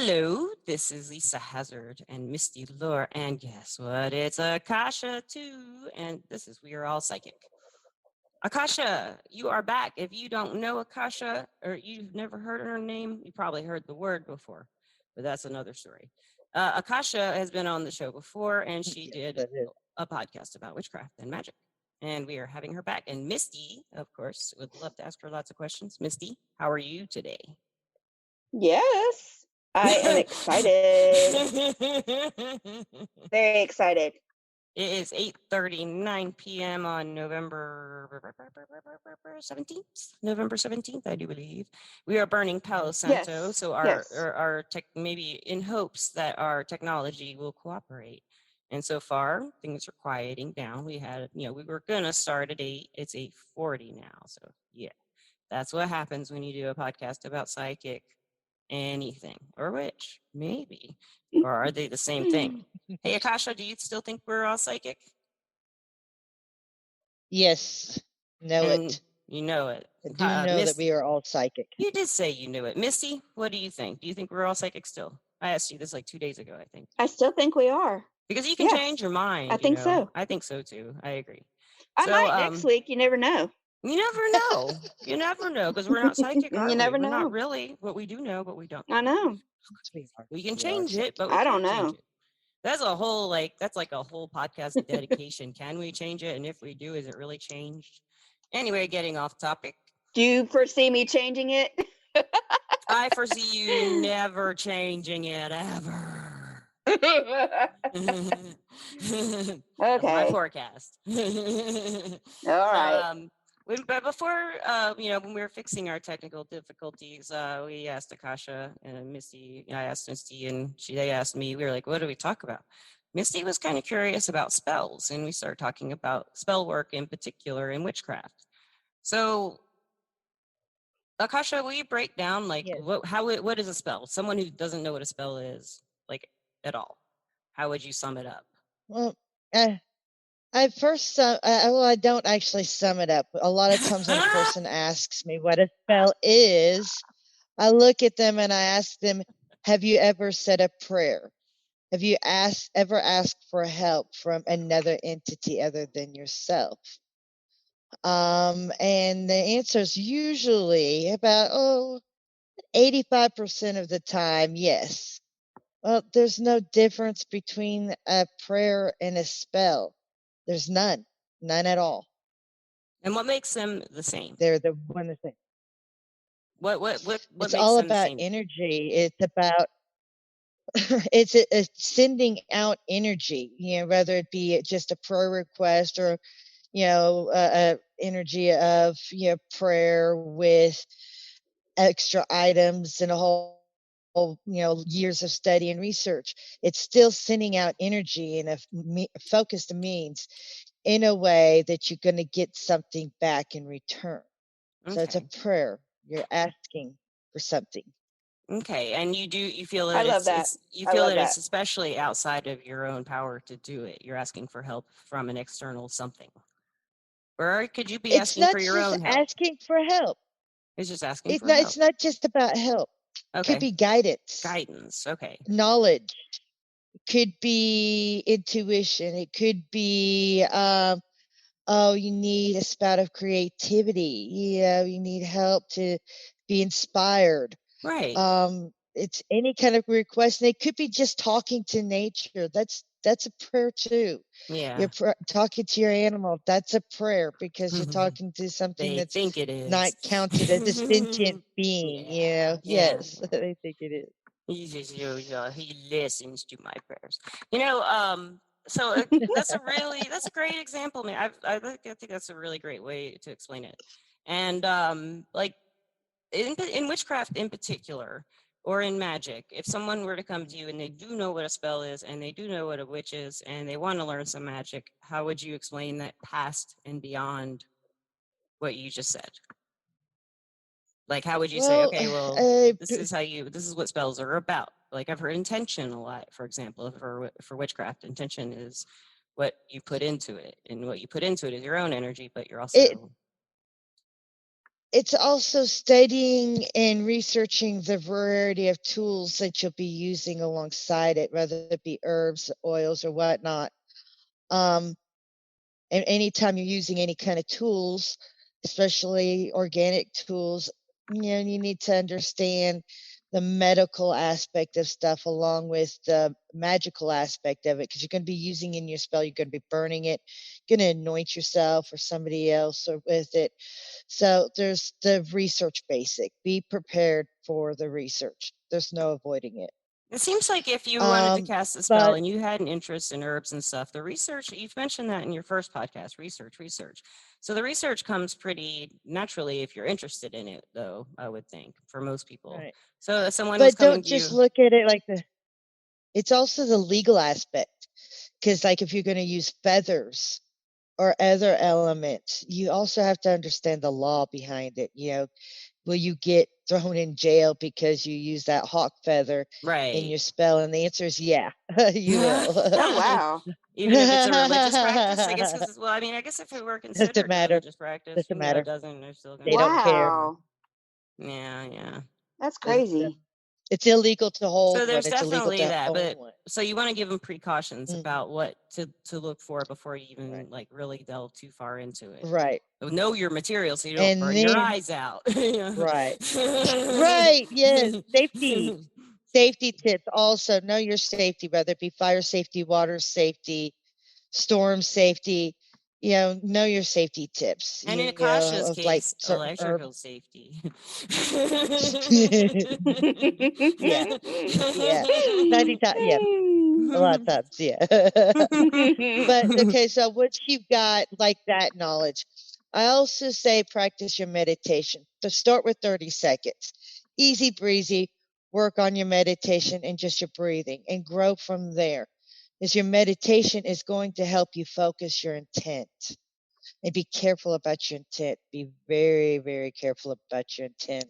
Hello, this is Lisa Hazard and Misty Lure, and guess what? It's Akasha too, and this is We Are All Psychic. Akasha, you are back. If you don't know Akasha, or you've never heard her name, you probably heard the word before, but that's another story. Akasha has been on the show before, and she did a podcast about witchcraft and magic, and we are having her back. And Misty, of course, would love to ask her lots of questions. Misty, how are you today? Yes, I am excited. Very excited. It is 8:39 p.m. on November 17th. November 17th, I do believe. We are burning Palo Santo, Yes. so our tech, maybe in hopes that our technology will cooperate. And so far, things are quieting down. We had, we were gonna start at 8. It's 8:40 now. So yeah, that's what happens when you do a podcast about psychic anything or witch, maybe. Or are they the same thing? Hey, Akasha, do you still think we're all psychic? Yes, know And it. you know it. I do know that we are all psychic. You did say you knew it. Misty, what do you think? Do you think we're all psychic still? I asked you this like 2 days ago, I think. I still think we are. Because you can change your mind. I think so. I think so too. I agree. I might next week. You never know. You never know. You never know, because we're not psychic. You never know. We're not really. But we do know, but we don't. I know. We can change it, but we I don't can't know. change it. That's a whole that's like a whole podcast dedication. Can we change it? And if we do, is it really changed? Anyway, getting off topic. Do you foresee me changing it? I foresee you never changing it ever. Okay. My forecast. All right. But before, when we were fixing our technical difficulties, we asked Akasha and Misty. I asked Misty, and they asked me. We were like, "What do we talk about?" Misty was kind of curious about spells, and we started talking about spellwork in particular in witchcraft. So, Akasha, will you break down what is a spell? Someone who doesn't know what a spell is, like at all, how would you sum it up? Well, I don't actually sum it up. A lot of times when a person asks me what a spell is, I look at them and I ask them, have you ever said a prayer? Have you ever asked for help from another entity other than yourself? And the answer is usually about 85% of the time, yes. Well, there's no difference between a prayer and a spell. There's none at all. And what makes them the same? They're the one the same. What it's makes all them about the same? energy. It's about it's sending out energy, whether it be just a prayer request or energy of prayer with extra items and a whole years of study and research. It's still sending out energy in a focused means in a way that you're going to get something back in return. Okay. So it's a prayer. You're asking for something. Okay, and you feel that it's especially outside of your own power to do it. You're asking for help from an external something. Or could you be asking for your own help? It's not just asking for help. It's just asking for help. It's not just about help. Okay. It could be guidance. Okay. Knowledge. It could be intuition. It could be you need a spout of creativity. You need help to be inspired. Right. It's any kind of request. And it could be just talking to nature. That's a prayer too. Yeah. You're talking to your animal. That's a prayer because you're talking to something that's not counted as a sentient being. Yes, they think it is. He listens to my prayers. So that's a great example, man. I think that's a really great way to explain it. And in witchcraft in particular, or in magic, if someone were to come to you and they do know what a spell is and they do know what a witch is and they want to learn some magic, how would you explain that past and beyond what you just said? Like, how would you say, okay, well, this is what spells are about? Like, I've heard intention a lot, for example, for witchcraft. Intention is what you put into it, and what you put into it is your own energy, but you're also it's also studying and researching the variety of tools that you'll be using alongside it, whether it be herbs, oils, or whatnot. And anytime you're using any kind of tools, especially organic tools, you need to understand the medical aspect of stuff along with the magical aspect of it, because you're going to be using in your spell, you're going to be burning it, you're going to anoint yourself or somebody else or with it. So there's the research basic. Be prepared for the research. There's no avoiding it. It seems like if you wanted to cast a spell and you had an interest in herbs and stuff, the research, you've mentioned that in your first podcast, research. So the research comes pretty naturally if you're interested in it, though, I would think, for most people. Right. So if someone was But coming don't to you. just look at it like it's also the legal aspect. Because like if you're going to use feathers or other elements, you also have to understand the law behind it. Will you get thrown in jail because you use that hawk feather in your spell? And the answer is yeah, you will. Oh, wow. Even if it's a religious practice, I guess. Well, I mean, I guess if it were considered a religious practice, Doesn't matter. it doesn't. They're still going They don't care. Wow. Yeah. That's crazy. It's illegal to hold. So there's it's illegal definitely to that, own but one. so you want to give them precautions about what to look for before you even Right. like really delve too far into it. Right. Know your material so you don't burn your eyes out. Right. Right. Yes. Safety tips. Also know your safety, whether it be fire safety, water safety, storm safety. Know your safety tips. And in Akasha's case, electrical safety. Yeah. 90 times. Yeah. A lot of times. Yeah. But okay, so once you've got like that knowledge, I also say practice your meditation. So start with 30 seconds. Easy breezy. Work on your meditation and just your breathing and grow from there. As your meditation is going to help you focus your intent. And be careful about your intent. Be very, very careful about your intent.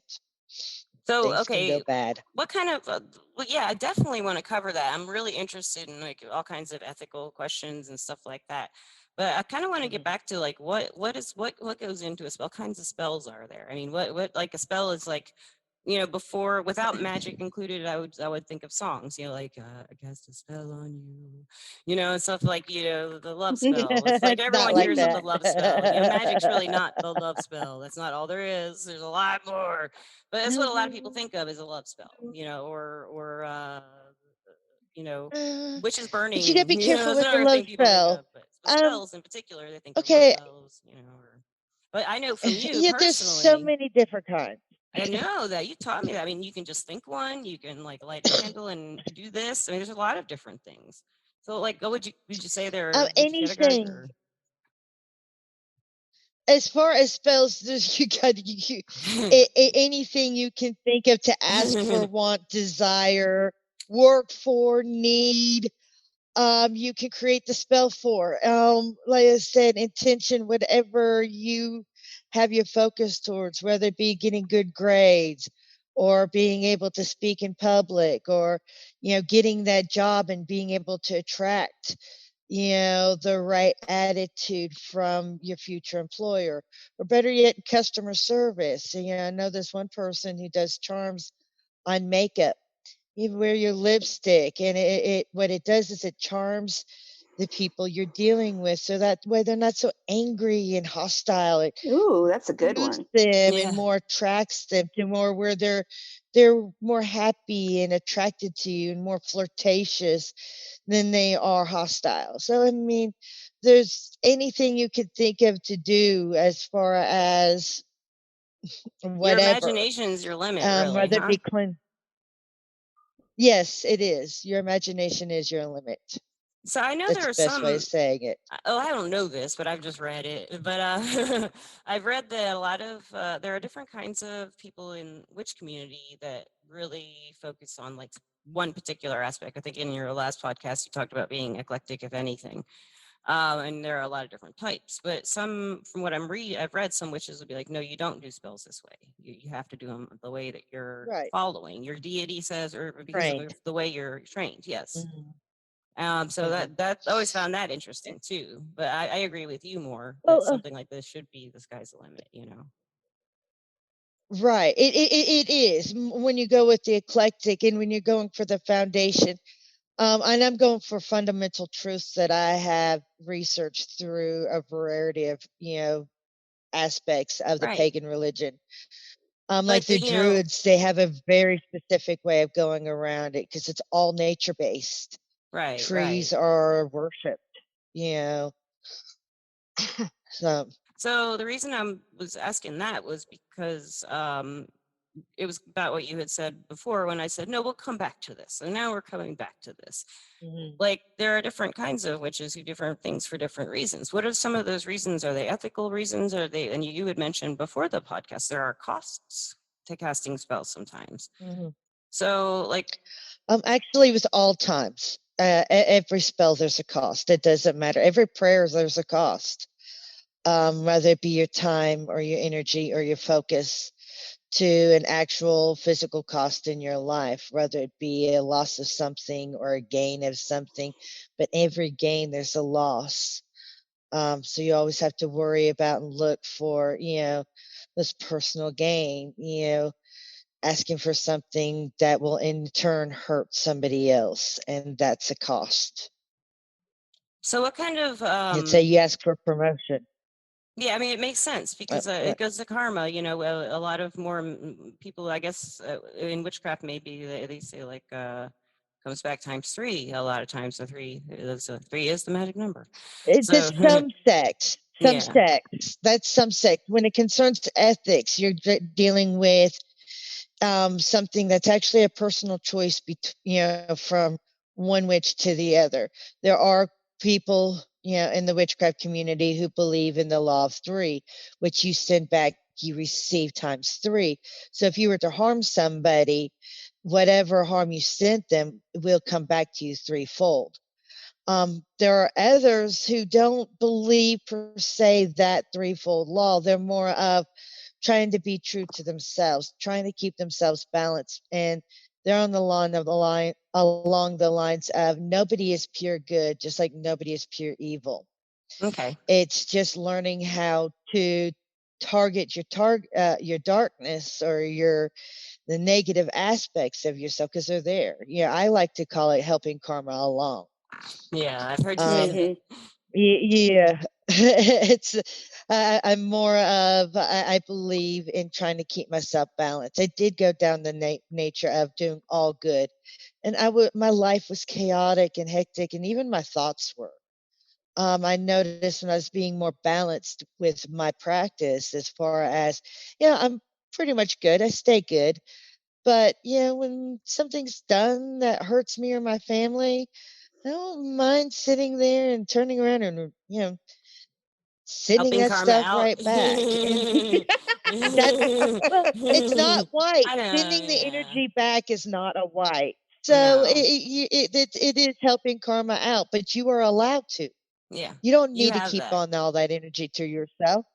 So, Things can go bad. What kind of, well, yeah, I definitely want to cover that. I'm really interested in like all kinds of ethical questions and stuff like that. But I kind of want to get back to like what goes into a spell? What kinds of spells are there? I mean, what like a spell is like, before without magic included, I would think of songs, like I cast a spell on you, and stuff like the love spell. It's like everyone like hears that. of the love spell. Magic's really not the love spell. That's not all there is. There's a lot more. But that's what a lot of people think of as a love spell, or witches burning. But you gotta be careful with the another love thing people think spell. of. But spells in particular, they think of love spells, But I know from you personally, there's so many different kinds. I know that you taught me that. I mean, you can just think one, you can like light a candle and do this. I mean, there's a lot of different things. So, like, would you say they're anything? As far as spells, you got anything you can think of to ask for, want, desire, work for, need. You can create the spell for. Like I said, intention, whatever you have your focus towards, whether it be getting good grades or being able to speak in public or, getting that job and being able to attract, the right attitude from your future employer, or better yet, customer service. I know this one person who does charms on makeup. You wear your lipstick, and it what it does is it charms the people you're dealing with, so that way they're not so angry and hostile. Ooh, that's a good one. Them and more attracts them to more where they're more happy and attracted to you and more flirtatious than they are hostile. So I mean, there's anything you could think of to do as far as whatever. Your imagination's your limit, really, whether it be clean. Yes, it is. Your imagination is your limit. So I know there are the best way of saying it. Oh, I don't know this, but I've just read it. But I've read that a lot of there are different kinds of people in witch community that really focus on like one particular aspect. I think in your last podcast you talked about being eclectic, if anything. And there are a lot of different types, but some, from what I've read, some witches will be like, no, you don't do spells this way. You have to do them the way that you're following. Your deity says, or because of the way you're trained. Yes. So that I always found that interesting too. But I agree with you more that something like this should be the sky's the limit. Right. It is when you go with the eclectic and when you're going for the foundation. And I'm going for fundamental truths that I have researched through a variety of, aspects of the Right. pagan religion. Like But the Druids, they have a very specific way of going around it because it's all nature based. right, right. Trees are worshipped, you know. So, So the reason I was asking that was because it was about what you had said before when I said, no, we'll come back to this. So now we're coming back to this. mhm, Like there are different kinds of witches who do different things for different reasons. What are some of those reasons? Are they ethical reasons? Are they, and you had mentioned before the podcast, there are costs to casting spells sometimes. mhm. So like, Actually, with all times, every spell there's a cost. It doesn't matter. Every prayer there's a cost. Whether it be your time or your energy or your focus to an actual physical cost in your life, whether it be a loss of something or a gain of something. But every gain, there's a loss. So you always have to worry about and look for, this personal gain, asking for something that will in turn hurt somebody else. And that's a cost. so what kind of You'd say you ask for promotion. yeah, I mean, it makes sense because it Right. goes to karma. A lot of more people, I guess, in witchcraft, maybe they say like comes back times three. A lot of times, three is the magic number. It's So just some sects, yeah, That's some sects. When it concerns to ethics, you're dealing with something that's actually a personal choice, from one witch to the other. There are people, in the witchcraft community who believe in the law of three, which you send back, you receive times three. So if you were to harm somebody, whatever harm you sent them will come back to you threefold. There are others who don't believe per se that threefold law. They're more of trying to be true to themselves, trying to keep themselves balanced. And they're on the line along the lines of nobody is pure good, just like nobody is pure evil. okay. It's just learning how to target your darkness or the negative aspects of yourself because they're there. Yeah, I like to call it helping karma along. Yeah, I've heard you say Um, that. Mhm. Yeah, it's I'm more of I believe in trying to keep myself balanced. I did go down the nature of doing all good, and my life was chaotic and hectic, and even my thoughts were. I noticed when I was being more balanced with my practice, as far as I'm pretty much good. I stay good, but when something's done that hurts me or my family, I don't mind sitting there and turning around and, sending Helping that karma stuff out. right back. And that's, well, it's not white. I know. Sending the Yeah, energy back is not a white. So no. it is helping karma out, but you are allowed to. Yeah, You don't you need to have keep that. on all that energy to yourself.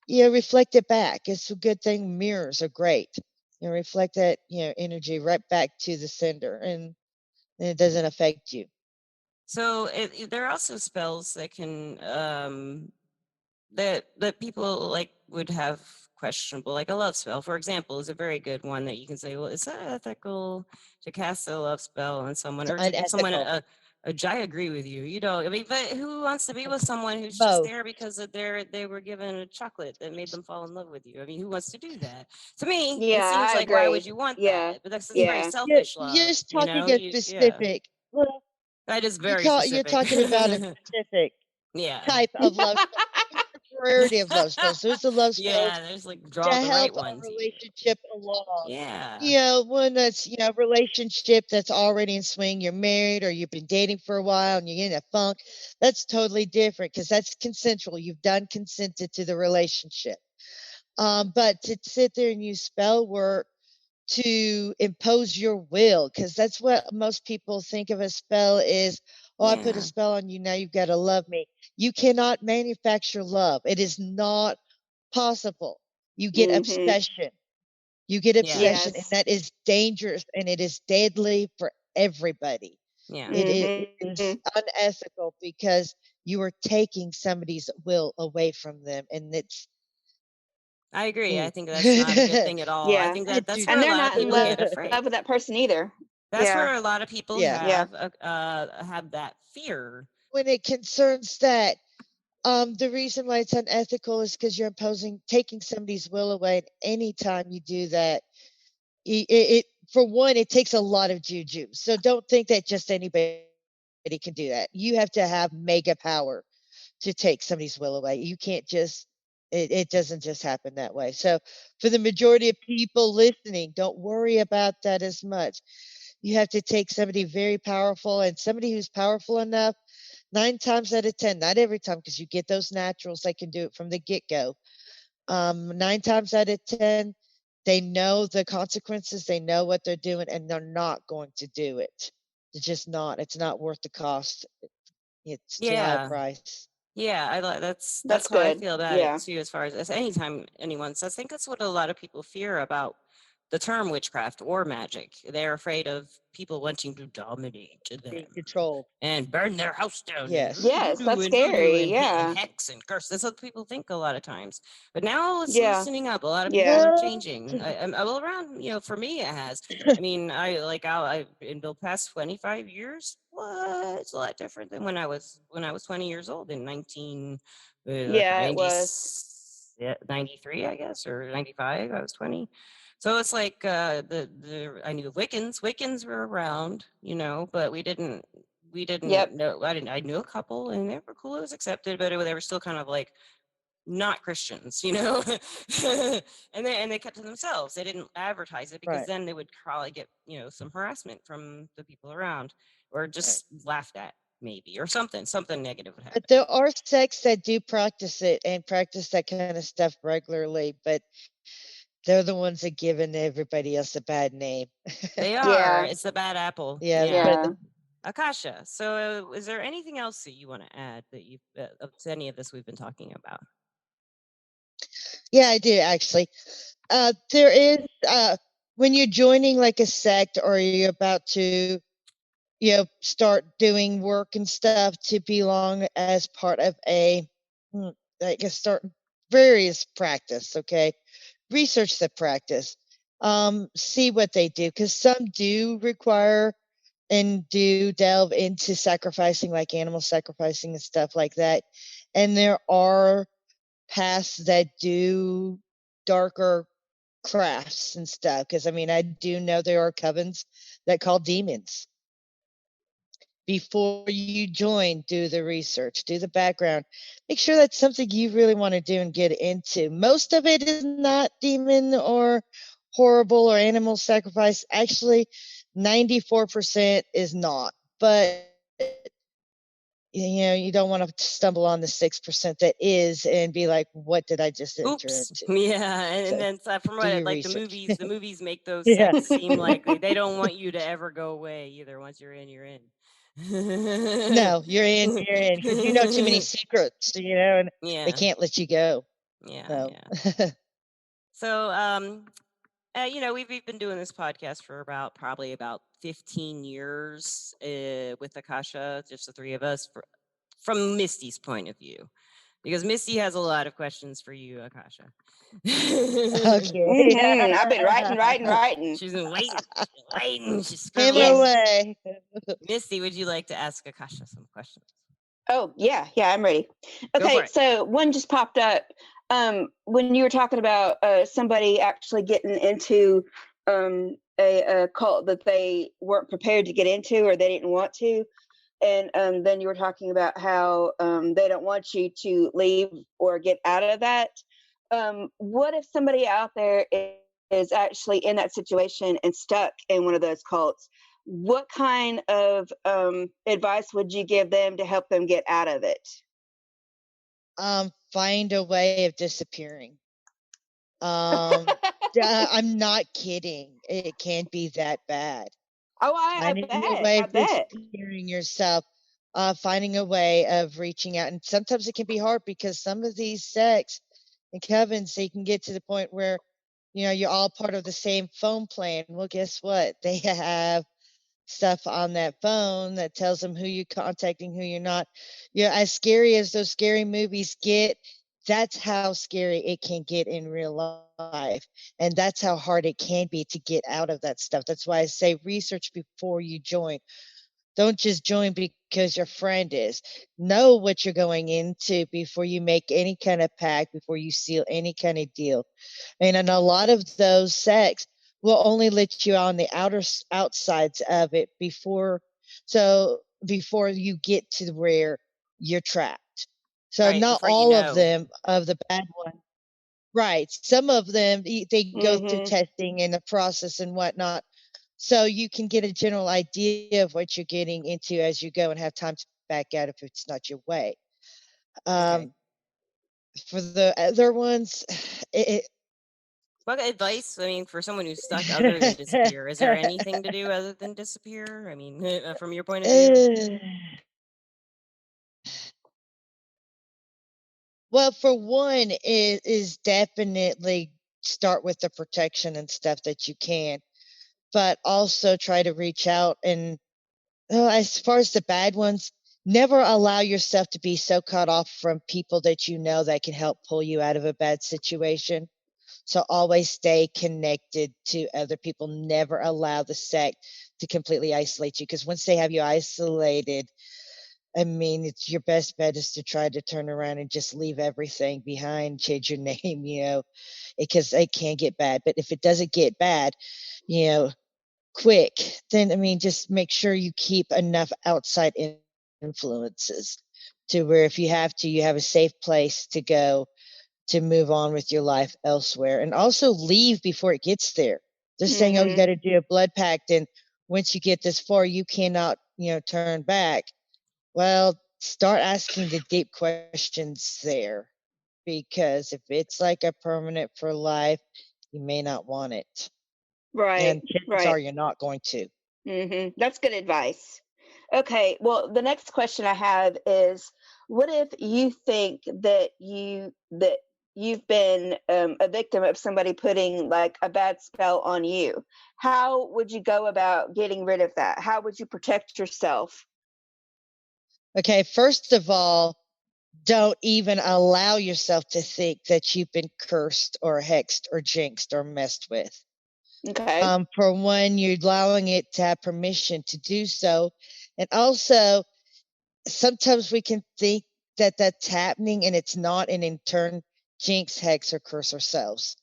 Reflect it back. It's a good thing. Mirrors are great. Reflect that, energy right back to the sender, and it doesn't affect you. So there are also spells that can that people like would have questionable, like a love spell, for example, is a very good one that you can say, well, is that ethical to cast a love spell on someone It's or to give someone unethical. I agree with you. I mean, but who wants to be with someone who's just Both. there because of they were given a chocolate that made them fall in love with you? I mean, who wants to do that? To me, it Yeah, seems I like why would agree. you want Yeah. that? But that's very Yeah. selfish You're love, just talking a Yeah, specific. Well, that is very you're specific. talking about a specific Yeah. type of love spell. There's a variety of love spells. There's the love spells Yeah, there's like to draw the right help a one to you. relationship along. Yeah. One that's, relationship that's already in swing. You're married or you've been dating for a while and you're in a funk. That's totally different because that's consensual. You've done consented to the relationship. But to sit there and use spell work to impose your will, because that's what most people think of a spell is, oh, I put a Yeah. spell on you, now you've got to love me. You cannot manufacture love. It is not possible. You get Mhm. obsession. You get Yeah. obsession, and Yes. that is dangerous and it is deadly for everybody. Yeah. It Mhm. is unethical because you are taking somebody's will away from them, and I agree. I think that's not a good thing at all. I Yeah. think I that's do And where a they're lot of not in people love get afraid. with that person either. That's Yeah. where a lot of people Yeah. Yeah. have that fear. When it concerns that, the reason why it's unethical is because you're taking somebody's will away. And anytime you do that, it for one, it takes a lot of juju. So don't think that just anybody can do that. You have to have mega power to take somebody's will away. You can't just it doesn't just happen that way. So for the majority of people listening, don't worry about that as much. You have to take somebody very powerful and somebody who's powerful enough 9 times out of 10, not every time, because you get those naturals that can do it from the get-go. 9 times out of 10, they know the consequences, they know what they're doing, and they're not going to do it. It's just not. It's not worth the cost. It's too high a Yeah. price. Yeah, I like That's how I good. feel about it Yeah. too, as far as anytime anyone says, I think that's what a lot of people fear about the term witchcraft or magic. They're afraid of people wanting to dominate them Being controlled. and burn their house down and Yes. Yes, that's voodoo scary. and, and Yeah. hex and curse. That's what people think a lot of times. But now it's Yeah. loosening up. A lot of people Yeah. are changing. Well, around, for me, it has. I mean, I in the past 25 years, what? It's a lot different than when I was 20 years old in Yeah, it 90, was. 93, I guess, or 95. I was 20. So it's like the I knew Wiccans. Wiccans were around, but we didn't Yep. know. I knew a couple, and they were cool. It was accepted, but they were still kind of like not Christians, and they kept to themselves. They didn't advertise it because Right. then they would probably get some harassment from the people around, or Right. just laughed at maybe, or something negative would happen. But there are sects that do practice it and practice that kind of stuff regularly, but they're the ones that giving everybody else a bad name. They are. Yeah. It's the bad apple. Yeah, Yeah. Yeah. Akasha, so is there anything else that you want to add that to any of this we've been talking about? Yeah, I do actually. There is when you're joining like a sect or you're about to, start doing work and stuff to belong as part of like a start various practice. Okay, research the practice. See what they do, because some do require and do delve into sacrificing, like animal sacrificing and stuff like that. And there are paths that do darker crafts and stuff. Because I mean, I do know there are covens that call demons. Before you join, do the research, do the background, make sure that's something you really want to do and get into. Most of it is not demon or horrible or animal sacrifice. Actually, 94% is not. But you don't want to stumble on the 6% that is and be like, what did I just enter Oops. into? Yeah, and So then from do what your like the research. movies make those Yeah. sects seem like they don't want you to ever go away either. Once you're in, you're in. No, you're in, because you know too many secrets, and they Yeah, can't let you go. yeah, So yeah. So, we've been doing this podcast for probably about 15 years with Akasha, just the three of us, from Misty's point of view, because Misty has a lot of questions for you, Akasha. okay. I've been writing. She's been waiting. She's Hammer scribbling. away. Misty, would you like to ask Akasha some questions? Oh, yeah, I'm ready. Go for Okay, it. so one just popped up. When you were talking about somebody actually getting into a cult that they weren't prepared to get into or they didn't want to, and then you were talking about how they don't want you to leave or get out of that. What if somebody out there is actually in that situation and stuck in one of those cults? What kind of advice would you give them to help them get out of it? Find a way of disappearing. I'm not kidding. It can't be that bad. Oh, I Finding a bet. way I of bet. disappearing yourself, finding a way of reaching out. And sometimes it can be hard because some of these sects and covens, they can get to the point where, you're all part of the same phone plan. Well, guess what? They have stuff on that phone that tells them who you're contacting, who you're not. As scary as those scary movies get, That's how scary it can get in real life. And that's how hard it can be to get out of that stuff. That's why I say research before you join. Don't just join because your friend is. Know what you're going into before you make any kind of pact, before you seal any kind of deal. And in a lot of those sects will only let you on the outsides of it before you get to where you're trapped. So Right, not before you all of know. them of the bad ones. Right. Some of them they go through Mm-hmm. testing and the process and whatnot. So you can get a general idea of what you're getting into as you go and have time to back out if it's not your way. Okay. For the other ones, it, What advice, I mean, for someone who's stuck other than disappear? Is there anything to do other than disappear? I mean, from your point of view? well, for one, it is definitely start with the protection and stuff that you can, but also try to reach out and as far as the bad ones, never allow yourself to be so cut off from people that you know that can help pull you out of a bad situation. So always stay connected to other people. Never allow the sect to completely isolate you because once they have you isolated, I mean, it's your best bet is to try to turn around and just leave everything behind, change your name, because it can get bad. But if it doesn't get bad, you know, quick, then I mean, just make sure you keep enough outside influences to where if you have to, you have a safe place to go to move on with your life elsewhere. And also leave before it gets there. They're saying, oh, you Mm-hmm. got to do a blood pact. And once you get this far, you cannot, turn back. Well, start asking the deep questions there because if it's like a permanent for life, you may not want it. Right. And chances Right. are you're not going to. That's good advice. Okay, well, the next question I have is, what if you think that you've been a victim of somebody putting like a bad spell on you? How would you go about getting rid of that? How would you protect yourself? Okay, first of all, don't even allow yourself to think that you've been cursed or hexed or jinxed or messed with. Okay. For one, you're allowing it to have permission to do so. And also, sometimes we can think that that's happening and it's not, and in turn, jinx, hex, or curse ourselves.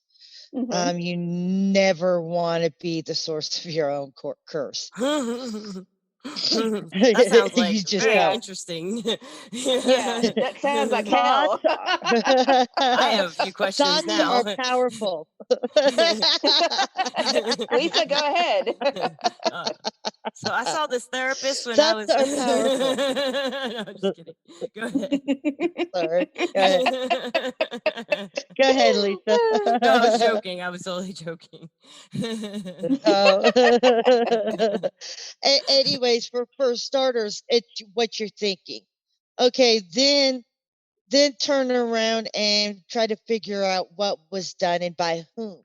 Mm-hmm. You never want to be the source of your own curse. That sounds like You just very don't. Yeah. interesting. Yeah. That sounds like Thoughts hell. I have a few questions thoughts now. are powerful. Lisa, go ahead. Uh, so I saw this therapist when I Thoughts was. are powerful. No, I'm just kidding. Go ahead. Sorry. Go ahead. Go ahead, Lisa. No, I was joking. I was totally joking. Oh. Anyways, for starters, it's what you're thinking. Okay, then turn around and try to figure out what was done and by whom.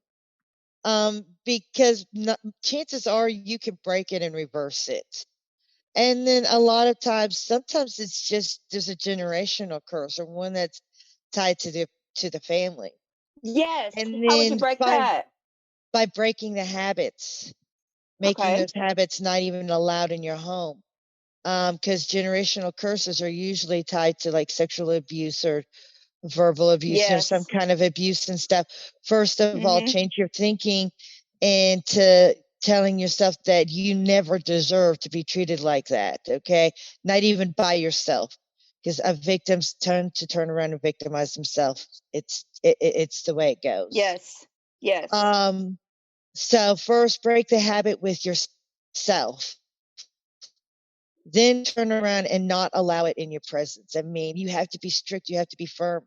Because chances are you can break it and reverse it. And then a lot of times, sometimes it's just there's a generational curse or one that's tied to the family. Yes. And How would you then break by that? by breaking the habits, making Okay. those habits not even allowed in your home. Because generational curses are usually tied to like sexual abuse or verbal abuse or some Yes. kind of abuse and stuff. First of all, Mm-hmm. change your thinking into telling yourself that you never deserve to be treated like that. Okay. Not even by yourself. Because a victim's turn around and victimize themselves. It's the way it goes. Yes. Yes. Um, so first break the habit with yourself, then turn around and not allow it in your presence. I mean, you have to be strict, you have to be firm.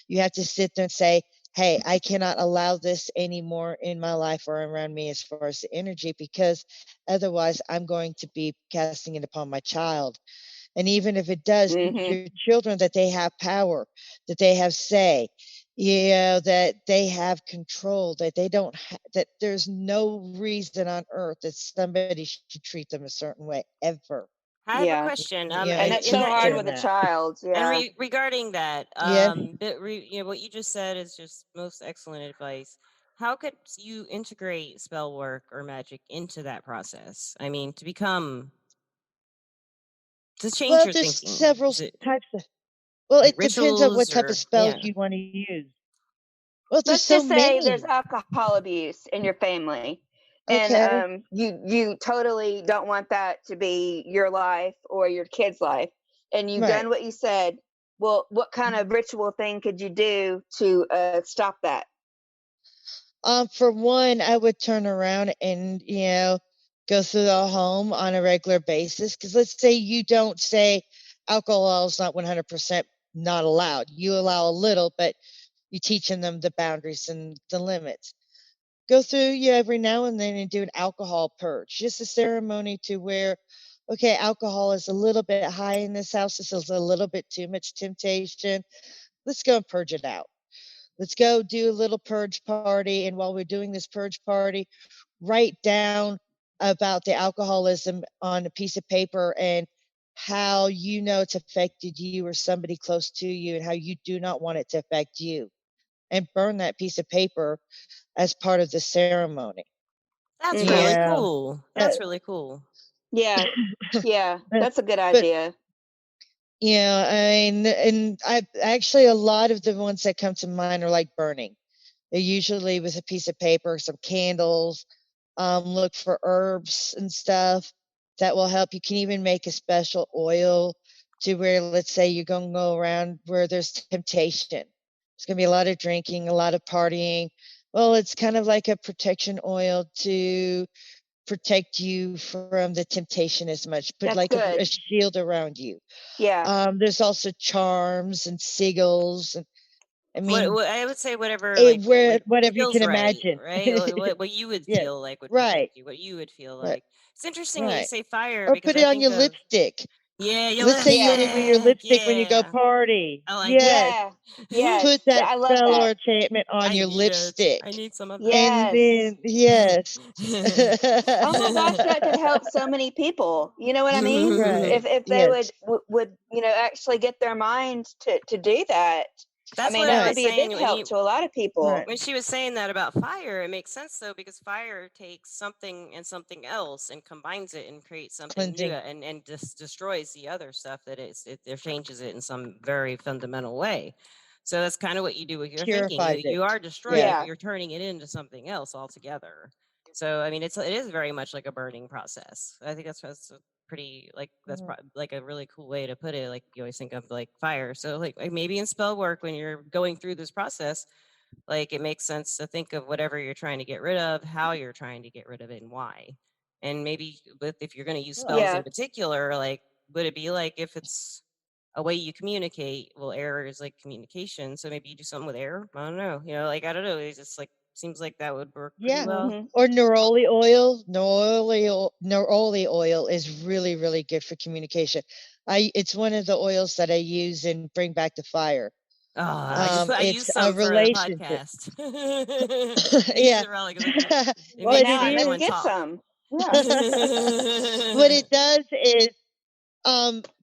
You have to sit there and say, hey, I cannot allow this anymore in my life or around me as far as the energy, because otherwise I'm going to be casting it upon my child. And even if it does, teach Mm-hmm. your children that they have power, that they have say, that they have control, that they don't, that there's no reason on earth that somebody should treat them a certain way ever. I have a question. Yeah, And it's that's In so huge hard that, doing with a that. child. and Yeah. regarding that, Yeah. what you just said is just most excellent advice. How could you integrate spell work or magic into that process? I mean, to change Well, your there's thinking. several Is it types of. Well, like it depends on what rituals type of or spells yeah? you want to use. Well, there's Let's so just say there's many. alcohol abuse in your family, and Okay. you totally don't want that to be your life or your kid's life, and you've Right. done what you said. Well, what kind of ritual thing could you do to stop that? For one, I would turn around and, go through the home on a regular basis. Because let's say you don't say alcohol is not 100% not allowed. You allow a little, but you're teaching them the boundaries and the limits. Go through every now and then and do an alcohol purge, just a ceremony to where, okay, alcohol is a little bit high in this house. This is a little bit too much temptation. Let's go and purge it out. Let's go do a little purge party. And while we're doing this purge party, write down about the alcoholism on a piece of paper and how you know it's affected you or somebody close to you and how you do not want it to affect you. And burn that piece of paper as part of the ceremony. That's really Okay. Yeah. cool. Uh, That's really cool. Yeah. Yeah. uh, That's a good but idea. yeah, and I actually a lot of the ones that come to mind are like burning. They're usually with a piece of paper, some candles. Look for herbs and stuff that will help. You can even make a special oil to where, let's say, you're going to go around where there's temptation. There's going to be a lot of drinking, a lot of partying. Well, it's kind of like a protection oil to protect you from the temptation as much. Put That's like a good. shield around you. Yeah. There's also charms and sigils, and I mean, What I would say, whatever like whatever you feels can right, imagine. right? What you would Yeah, feel like would right, protect you. What you would feel right, like. It's interesting that you right. say fire Or because put I it on think your of lipstick. yeah, your Let's say you Yeah. only wear your lipstick. lipstick when you go Yeah, party. I like Yes, that. Yeah. Yes. put that I love spell or that. enchantment on I your need it. I lipstick. need some of And Yes. then, yes. Oh my gosh, that could help so many people. You know what I mean? Right, If they yes, would actually get their mind to do that. I That's mean, what I that was would right, be a saying big help to a lot of right. people. when she was saying that about fire. It makes sense though because fire takes something and something else and combines it and creates something new Cleansing, and just destroys the other stuff that it changes it in some very fundamental way. So that's kind of what you do with your thinking. purifies You it. are destroying it, Yeah, but Yeah. you're turning it into something else altogether. So I mean, it is very much like a burning process. I think that's a pretty like like a really cool way to put it. Like you always think of like fire. So like maybe in spell work when you're going through this process, like it makes sense to think of whatever you're trying to get rid of, how you're trying to get rid of it, and why. And maybe with if you're going to use well, spells in Yeah. particular, like would it be like if it's a way you communicate? Well, air is like communication, so maybe you do something with air. I don't know. Like I don't know. It just like seems like that would work pretty yeah. well. Mhm. Or neroli oil. Neroli oil is really, really good for communication. It's one of the oils that I use in Bring Back the Fire. Oh, I It's used a some for the relationship. podcast. I used Yeah. it really because it Well, What makes it now I must is, everyone get talk. some. Yeah. what it does is,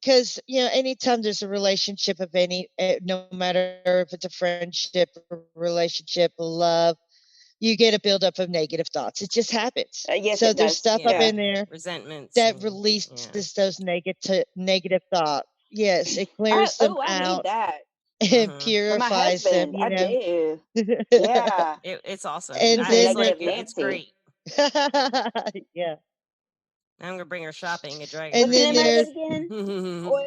because anytime there's a relationship of any, no matter if it's a friendship, a relationship, a love, you get a buildup of negative thoughts. It just happens. Yes, So it there's does. stuff up Yeah, Yeah. in there resentments that and yeah. releases those negative thoughts. Yes, it clears them I need out that and Hmm. for my purifies them, husband. I do. Yeah. It's awesome. And He's a It's then like negative it's Nancy. great. yeah. I'm gonna bring her shopping at Dragon And What's the Con then name of there's it next. again? Oil.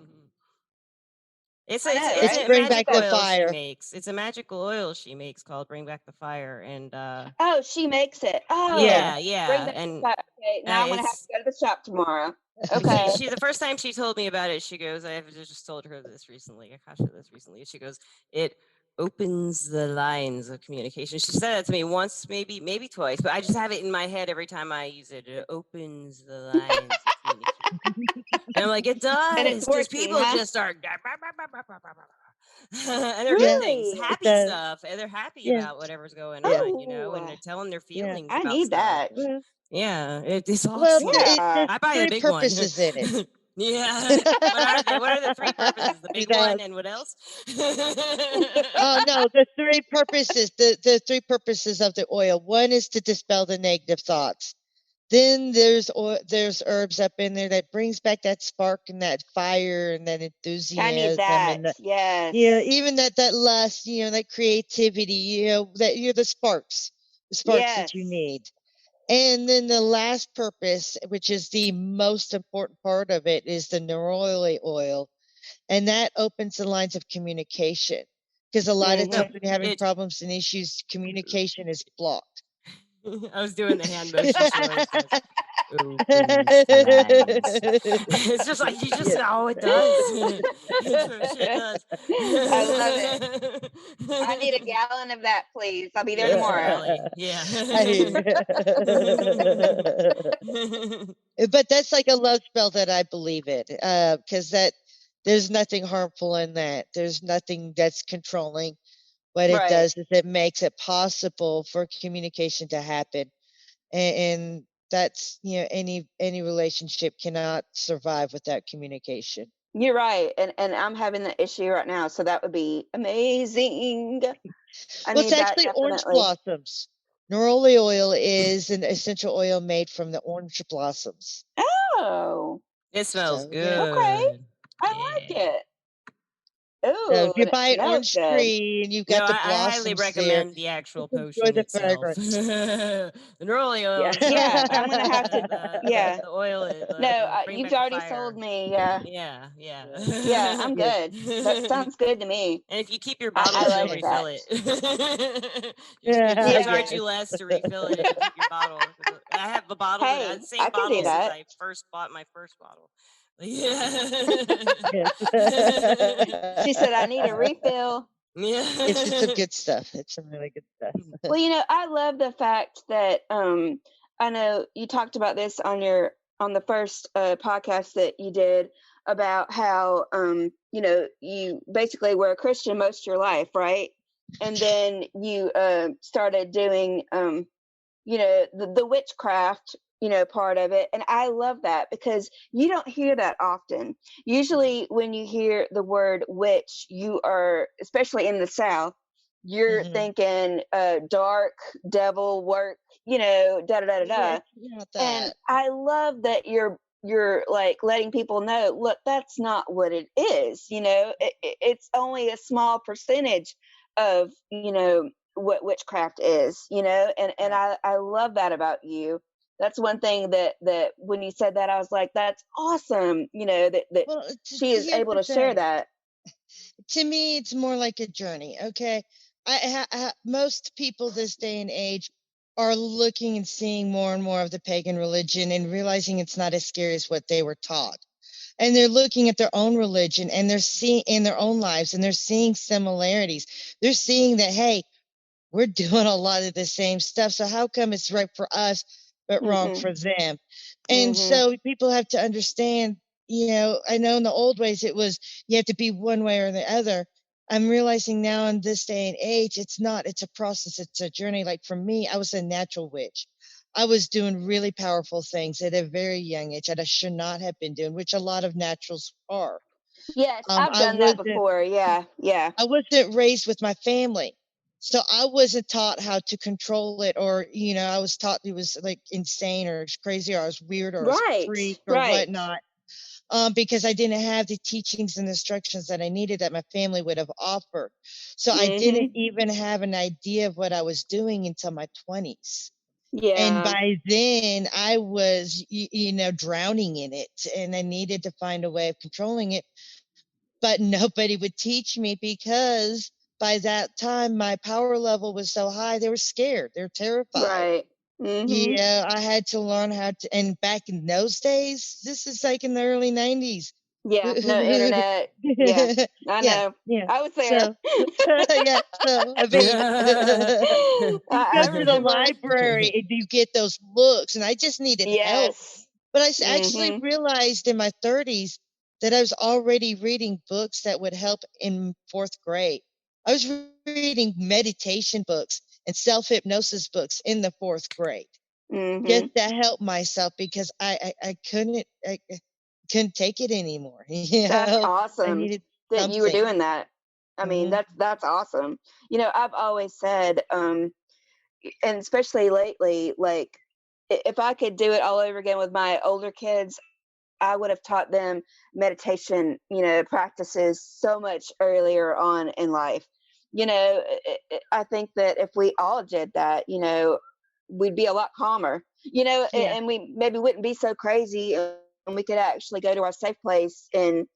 It's I a, it's know, a, it's it's right? a Bring Back magical the Okay. oil she Fire. makes. It's a magical oil she makes called Bring Back the Fire, and Oh, she makes it. Oh, Yeah. bring yeah, back the and shop. Okay, now I'm gonna have to it's go to the shop tomorrow. she Okay. she the first time she told me about it, she goes, I've just told her this recently, Akasha this recently. She goes, it opens the lines of communication. She said that to me once, maybe twice, but I just have it in my head every time I use it. It opens the lines of communication. And I'm like, it And it's does, because working, people huh? just start and they're good Yeah, things, Really? it happy does. stuff, and they're happy Yeah, about whatever's going yeah, on, and Oh, they're telling their yeah. feelings I about need stuff. that. Well, Yeah, it's well, awesome. it Yeah. there's I buy a three big one. purposes in it. Yeah. What are they? What are the three purposes? The big one and what else? Oh no, the three purposes, the three purposes of the oil. One is to dispel the negative thoughts. Then there's herbs up in there that brings back that spark and that fire and that I need enthusiasm and that. that, Yes. even that lust, that creativity, that you're the sparks that you Yes. need. And then the last purpose, which is the most important part of it, is the neroli oil. And that opens the lines of communication. Because a lot of No, times when you're having it. problems and issues, communication is blocked. I was doing the hand motion she always does. Opens lines. It's just like you just Yeah. it does. It's what shit does. I love it. I need a gallon of that, please. I'll be there Yes, tomorrow. really. Yeah. I hear you. But that's like a love spell that I believe in, because there's nothing harmful in that. There's nothing that's controlling. What it Right. does is it makes it possible for communication to happen, and that's any relationship cannot survive without communication. You're right. And I'm having the issue right now, so that would be amazing. I Well, it's need that actually orange definitely. blossoms. Neroli oil is an essential oil made from the orange blossoms. Oh, It smells So yeah. good. I Yeah. like it. So Ooh, if you buy an no, it's orange good. tree and you've No, got the I highly blossoms there, recommend the actual just enjoy potion the itself. fragrance. The neroli oil Yeah. is Yeah, I'm gonna have to. Yeah. the oil, No, bring you've back the already fire. sold me. Yeah. Yeah, yeah. Yeah, I'm Yes. good. That sounds good to me. And if you keep your I bottle, she'll like refill that. it. Yeah, She'll I charge Yeah. you less to refill it if you keep your bottle. I have a bottle that Hey, the same I can do bottle since that. I first bought my first bottle. Yeah. Yes. She said I need a refill. It's just some Yeah. good stuff. It's some really good stuff. Well, I love the fact that I know you talked about this on the first podcast that you did about how you basically were a Christian most of your life, right? And then you started doing the witchcraft part of it, and I love that because you don't hear that often. Usually when you hear the word witch, you are, especially in the South, you're Mhm. thinking dark devil work, da da da da Yeah, da. it's not And that. I love that you're like letting people know, look, that's not what it is. It's only a small percentage of what witchcraft is, and Right. I love that about you. That's one thing that when you said that, I was like, that's awesome, that Well, she is here's able the to share thing. that. To me, it's more like a journey. Okay, most people this day and age are looking and seeing more and more of the pagan religion and realizing it's not as scary as what they were taught. And they're looking at their own religion and they're seeing in their own lives and they're seeing similarities. They're seeing that, hey, we're doing a lot of the same stuff. So how come it's right for us, but wrong Mm-hmm. for them? And Mm-hmm. so people have to understand, I know in the old ways it was you have to be one way or the other. I'm realizing now in this day and age, it's not, it's a process, it's a journey. Like for me, I was a natural witch. I was doing really powerful things at a very young age that I should not have been doing, which a lot of naturals are. Yes, I've I done that wasn't before. Yeah. I wasn't raised with my family. So I wasn't taught how to control it, or, I was taught it was like insane or crazy, or I was weird, or I was a Right. freak or Right. whatnot. Because I didn't have the teachings and instructions that I needed that my family would have offered. So I didn't Mm-hmm. even have an idea of what I was doing until my 20s. And Yeah. by then I was, drowning in it, and I needed to find a way of controlling it, but nobody would teach me because by that time my power level was so high they were scared, they're terrified. Right. Mm-hmm. I had to learn how to, and back in those days, this is like in the early 90s. Yeah. No internet. Yeah. I Yeah, know. yeah. I was there. So yeah, so I mean you go I to the remember. library and you get those looks, and I just needed help. Yes. But I actually Mm-hmm. realized in my 30s that I was already reading books that would help in fourth grade. I was reading meditation books and self hypnosis books in the fourth grade just Mm-hmm. to help myself because I couldn't. couldn't take it anymore. You That's know, I awesome needed that you were something. doing that. I mean, Hmm. that's awesome. I've always said, and especially lately, like if I could do it all over again with my older kids, I would have taught them meditation, practices so much earlier on in life. I think that if we all did that, we'd be a lot calmer, Yeah, and we maybe wouldn't be so crazy, and we could actually go to our safe place and,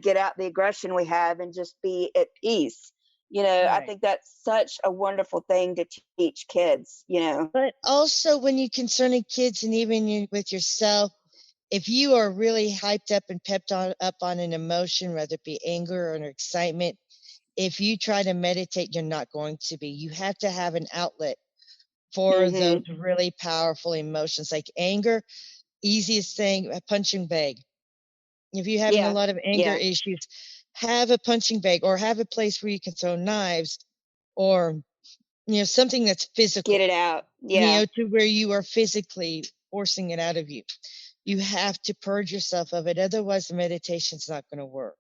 get out the aggression we have and just be at peace. I right. think that's such a wonderful thing to teach kids. But also, when you concerning kids and even with yourself, if you are really hyped up and pepped up on an emotion, whether it be anger or an excitement, if you try to meditate, you're not going to be. You have to have an outlet for those Mhm. really powerful emotions, like anger. Easiest thing, a punching bag. If you're having a Yeah. lot of anger Yeah. issues, have a punching bag or have a place where you can throw knives or something that's Get physical, it out. Yeah. to where you are physically forcing it out of you. You have to purge yourself of it. Otherwise, the meditation's not going to work.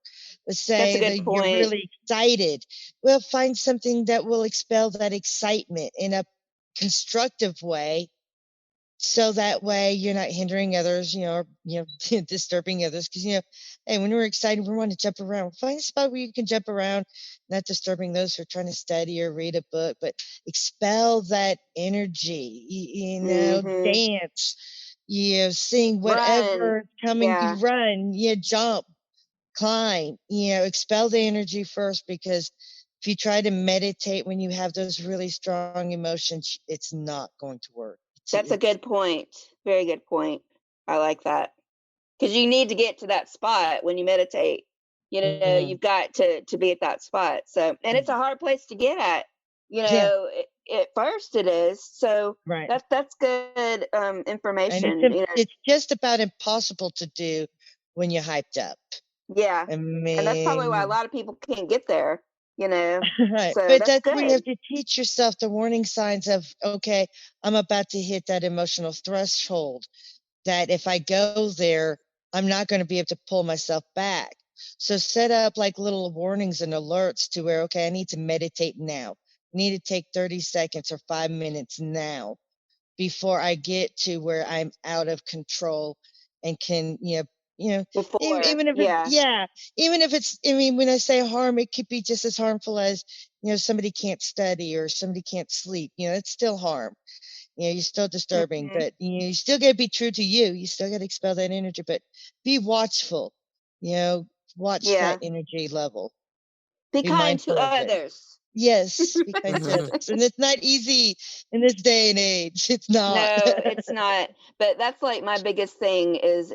Let's That's a say good that you're point. really excited. Well, find something that will expel that excitement in a constructive way. So that way you're not hindering others, or, disturbing others. Because, hey, when we're excited, we want to jump around. Find a spot where you can jump around, not disturbing those who are trying to study or read a book, but expel that energy, Mhm. dance, sing Run. whatever is coming, you Yeah. run, jump, climb, expel the energy first, because if you try to meditate when you have those really strong emotions, it's not going to work. That's a good point. Very good point. I like that. Because you need to get to that spot when you meditate. Mhm. You've got to be at that spot. So, and it's a hard place to get at. Yeah, At first it is. So right. that's good And information. it's just about impossible to do when you're hyped up. Yeah, I and that's probably why a mean, lot of people can't get there. right. So But that's that's where you have good. to teach yourself the warning signs of, okay, I'm about to hit that emotional threshold, that if I go there, I'm not going to be able to pull myself back. So set up like little warnings and alerts to where, okay, I need to meditate now. I need to take 30 seconds or 5 minutes now before I get to where I'm out of control and can, Before, even if it's, yeah. yeah, even if it's, I mean, when I say harm, it could be just as harmful as, somebody can't study or somebody can't sleep. It's still harm. You're still disturbing, Mhm. but you still got to be true to you. You still got to expel that energy, but be watchful, you know, watch that Yeah. energy level, Be be kind to mindful of it. others. Yes, be kind to others. And it's not easy in this day and age. It's not. No, it's not. But that's like my biggest thing is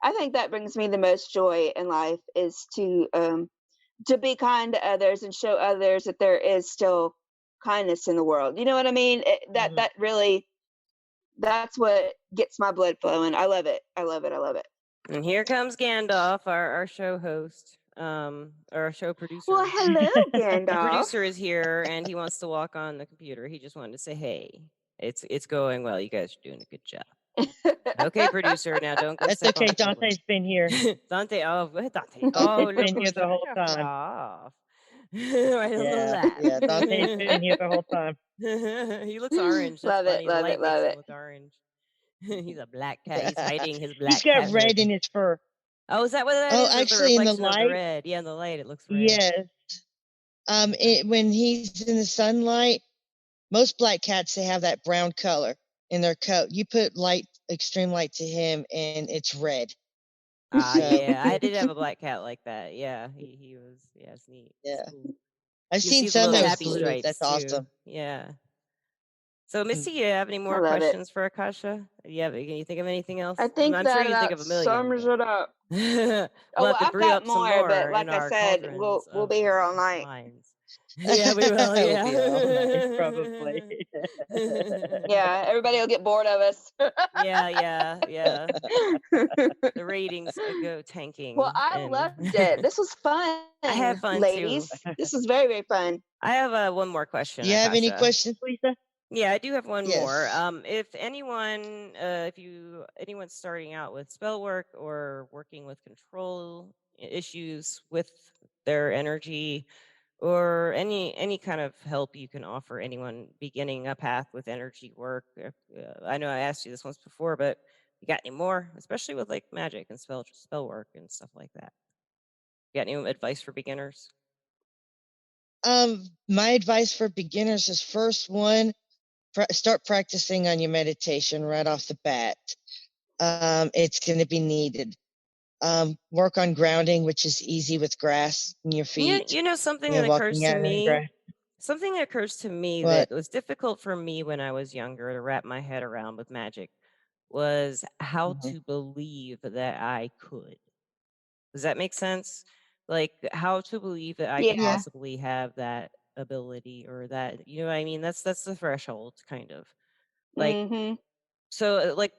I think that brings me the most joy in life is to be kind to others and show others that there is still kindness in the world. You know what I mean? Mhm. That really that's what gets my blood flowing. I love it. I love it. I love it. And here comes Gandalf, our show host, or our show Well, producer. hello, The Gandalf. producer is here, and he wants to walk on the computer. He just wanted to say, "Hey, it's going well. You guys are doing a good job." Okay, producer. Now don't go That's step on okay. the keyboard. Dante's been here. Dante, oh, what Dante? Oh, Dante's look been here who's the trying to whole show time. off. Right on the Yeah, left. yeah. Dante's been here the whole time. He looks orange. That's Love it. funny. The Love it. light makes Love him it. look orange. He's a black cat. He's hiding his He's black got cat red hood. in his fur. Oh, is that what that Oh, is? Is the actually, in the reflection of the light, red? Yeah, in the light, it looks red. yes. Okay. When he's in the sunlight, most black cats, they have that brown color in their coat. You put light, extreme light to him, and it's red. So Yeah. I did have a black cat like that. Yeah, he was. Yeah, it's neat. It's yeah, cool. I've You can seen see the some little that was tabby blue. stripes That's too. awesome. Yeah. So, Mm. Missy, you have any I more love it. questions for Akasha? Yeah, can you think of anything I else? think I'm sure that you can think about of a million, sums but it up. we'll Oh, have well, to I've brew got up some more, but more in like I our said, cauldrons we'll of be here all of night. minds. Yeah, we will. We'll Yeah. be all night, probably. Yeah, everybody will get bored of us. Yeah. The ratings go Well, tanking, I and loved it. This was I had fun, fun too. ladies. This was very, very fun. I have one more Do question, you have any Akasha. questions, Lisa? Yeah, I do have one more. Yes. If anyone's starting out with spell work or working with control issues with their energy, or any kind of help you can offer anyone beginning a path with energy work. I know I asked you this once before, but you got any more, especially with like magic and spell work and stuff like that? You got any advice for beginners? My advice for beginners is first one, start practicing on your meditation right off the bat. It's going to be needed. Work on grounding, which is easy with grass in your feet. Something You that know, occurs walking to out in me. grass. Something that occurs to me What? that was difficult for me when I was younger to wrap my head around with magic was how Mhm. to believe that I could. Does that make sense? Like how to believe that I could Yeah. possibly have that ability or that, you know what I mean? That's the threshold kind of. Like Mm-hmm. so like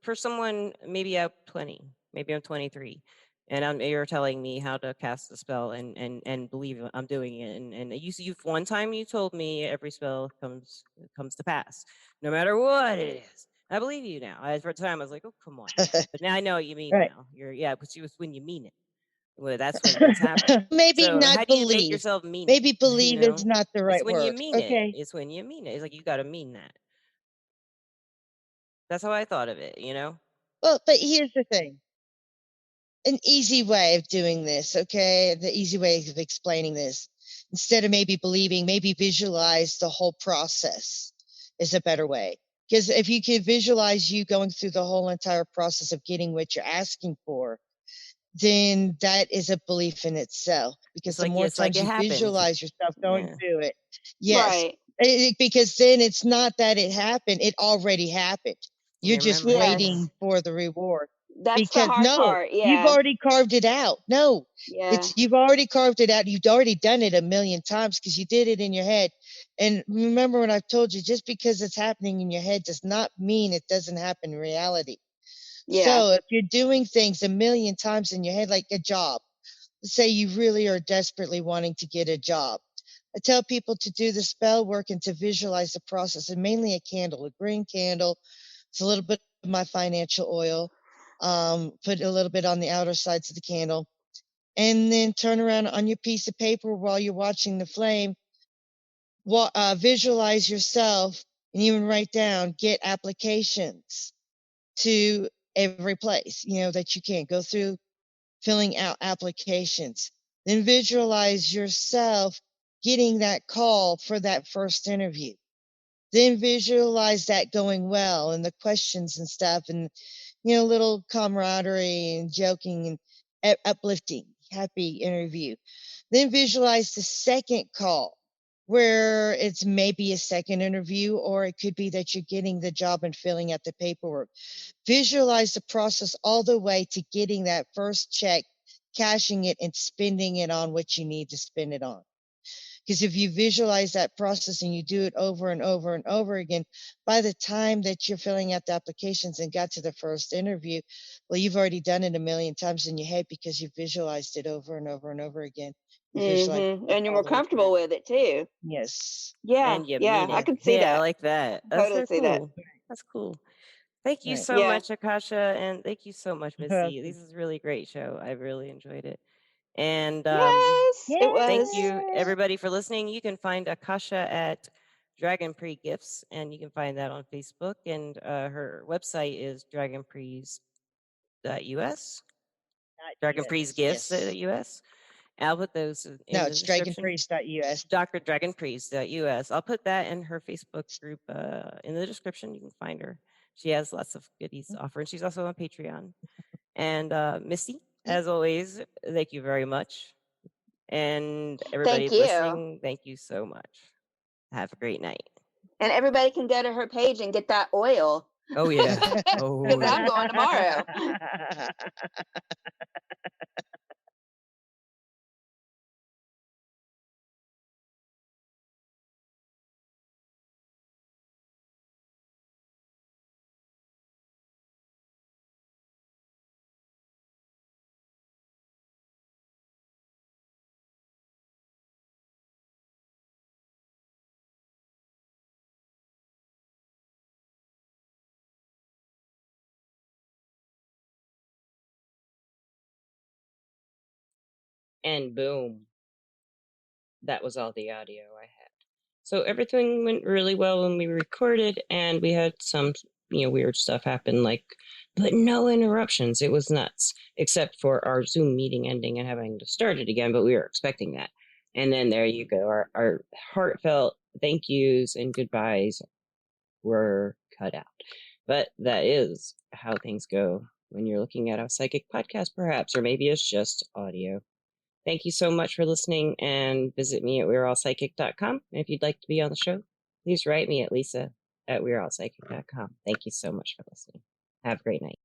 for someone maybe I'm 20, maybe I'm 23 and you're telling me how to cast a spell and believe I'm doing it and you've one time you told me every spell comes to pass no matter what it is. I believe you now. For the time I was like, oh come on now. But now I know what you mean Right. now. Yeah, but it's when you mean it. Well, that's when things happen. Maybe So not how do you make believe. yourself mean it? Maybe You believe is know, not the it's right when you word. mean it. Okay. It's when you mean it. It's like you got to mean that. That's how I thought of it. You know. Well, but here's the thing. An easy way of doing this, okay? The easy way of explaining this. Instead of maybe believing, maybe visualize the whole process is a better way. Because if you could visualize you going through the whole entire process of getting what you're asking for, then that is a belief in itself. Because the more It's like times it you happened. visualize yourself going Yeah. through it, yes, Right. because then it's not that it happened, it already happened. You're You just remember it. Yeah. Yes. waiting for the reward. That's the Because hard no, part. you've Yeah. already carved it out. No, Yeah. you've already carved it out. You've already done it a million times because you did it in your head. And remember when I've told you, just because it's happening in your head does not mean it doesn't happen in reality. Yeah. So if you're doing things a million times in your head, like a job, say you really are desperately wanting to get a job. I tell people to do the spell work and to visualize the process, and mainly a candle, a green candle. It's a little bit of my financial oil. Put a little bit on the outer sides of the candle, and then turn around on your piece of paper while you're watching the flame. Visualize yourself, and even write down, get applications to every place that you can go through, filling out applications. Then visualize yourself getting that call for that first interview. Then visualize that going well and the questions and stuff, and little camaraderie and joking and uplifting, happy interview. Then visualize the second call where it's maybe a second interview, or it could be that you're getting the job and filling out the paperwork. Visualize the process all the way to getting that first check, cashing it, and spending it on what you need to spend it on. Because if you visualize that process and you do it over and over and over again, by the time that you're filling out the applications and got to the first interview, well, you've already done it a million times in your head because you visualized it over and over and over again. You visualized Mm-hmm. it And you're all more the way through. comfortable with it too. Yes. Yeah. And you Yeah. mean I it. can see Yeah, I that. like that. That's Totally so see that. cool. That's cool. Thank you Right. so Yeah. much, Akasha, and thank you so much, Missy. Welcome. This is a really great show. I really enjoyed it. And Yes, it thank was. you, Yay! everybody, for listening. You can find Akasha at Dragon Pre Gifts, and you can find that on Facebook. And her website is dragonprees.us, Yes. Yes. dragonpreesgifts.us. I'll put those No, in the it's description. dragonpriest.us. Dr. Dragonpriest.us. I'll put that in her Facebook group in the description. You can find her. She has lots of goodies to offer, and she's also on Patreon. And Misty, as always, thank you very much. And everybody Thank you. listening, thank you so much. Have a great night. And everybody can go to her page and get that oil. Oh, yeah. Oh, Because I'm yeah. going tomorrow. and boom, that was all the audio I had. So everything went really well when we recorded, and we had some, weird stuff happen, but no interruptions. It was nuts, except for our Zoom meeting ending and having to start it again, but we were expecting that. And then there you go. Our heartfelt thank yous and goodbyes were cut out. But that is how things go when you're looking at a psychic podcast, perhaps, or maybe it's just audio. Thank you so much for listening, and visit me at we'reallpsychic.com. And if you'd like to be on the show, please write me at lisa@we'reallpsychic.com. Thank you so much for listening. Have a great night.